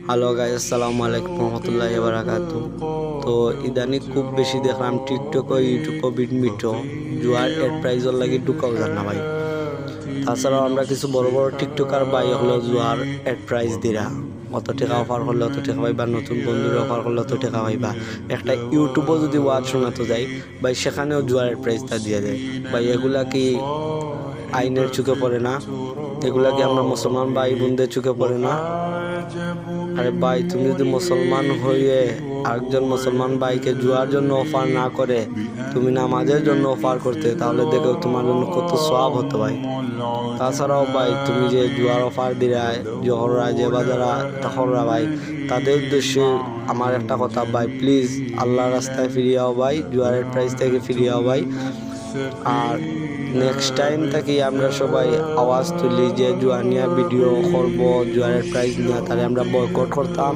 Hello guys, আসসালামু আলাইকুম রহমতুল্লাহি ওয়া বারাকাতুহু। তো ইদানিং খুব বেশি দেখলাম টিকটক ও ইউটিউব ভিডিও জুয়ার এড প্রাইজের লাগি ঢুকাও যান না ভাই। তাছাড়াও আমরা কিছু বড় বড় টিকটকার ভাই হলো জুয়ার এড প্রাইজ দিরা অত টাকা অফার করলে অত টাকা পাইবা, নতুন বন্ধুরা অফার করলে অত টাকা পাইবা। একটা ইউটিউবও যদি ওয়াচ শোনাতে যাই ভাই, সেখানেও জুয়ার এড প্রাইজটা দিয়ে দেয় ভাই। এগুলা কি আইনের চোখে পড়ে না? এগুলা কি আমরা মুসলমান ভাই বোনদের চোখে পড়ে না? আরে ভাই, তুমি যদি মুসলমান হয়ে আরেকজন মুসলমান ভাইকে জুয়ার জন্য অফার না করে তুমি নামাজের জন্য অফার করতে, তাহলে দেখো তোমার জন্য কত সওয়াব হতো ভাই। তাছাড়াও ভাই, তুমি যে জুয়ার অফার দিরায় জহররা যে বাজারা তখনরা ভাই, তাদের উদ্দেশ্যে আমার একটা কথা ভাই, প্লিজ আল্লাহর রাস্তায় ফিরিয়ে আও ভাই, জুয়ারের প্রাইস থেকে ফিরিয়ে আও ভাই। আর নেক্সট টাইম থেকে আমরা সবাই আওয়াজ তুলি যে জুয়া নিয়ে ভিডিও করবো, জুয়ারের প্রাইজ নিয়ে তাহলে আমরা বয়কট করতাম।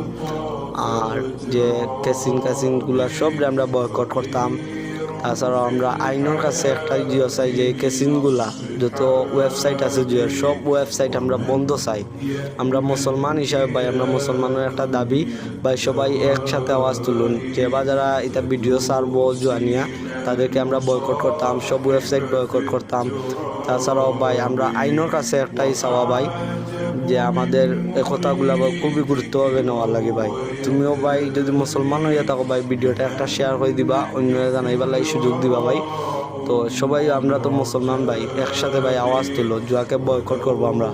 আর যে ক্যাসিনগুলো সব আমরা বয়কট করতাম। তাছাড়াও আমরা আইনের কাছে একটা জিও চাই যে ক্যাসিনগুলা যত ওয়েবসাইট আছে জুয়ের সব ওয়েবসাইট আমরা বন্ধ চাই। আমরা মুসলমান হিসাবে ভাই, আমরা মুসলমানের একটা দাবি ভাই, সবাই একসাথে আওয়াজ তুলুন যে বা যারা এটা ভিডিও ছাড়বো জুয়া নিয়ে তাদেরকে আমরা বয়কট করতাম, সব ওয়েবসাইট বয়কট করতাম। তাছাড়াও ভাই, আমরা আইনের কাছে একটাই চাওয়া ভাই যে আমাদের এই কথাগুলো খুবই গুরুত্বভাবে নেওয়ার লাগে ভাই। তুমিও ভাই যদি মুসলমান হইয়া থাকো ভাই, ভিডিওটা একটা শেয়ার করে দিবা, অন্যরা জানাইবার লাগে সুযোগ দিবা ভাই। তো সবাই আমরা তো মুসলমান ভাই, একসাথে ভাই আওয়াজ তুলো, জুয়াকে বয়কট করবো আমরা।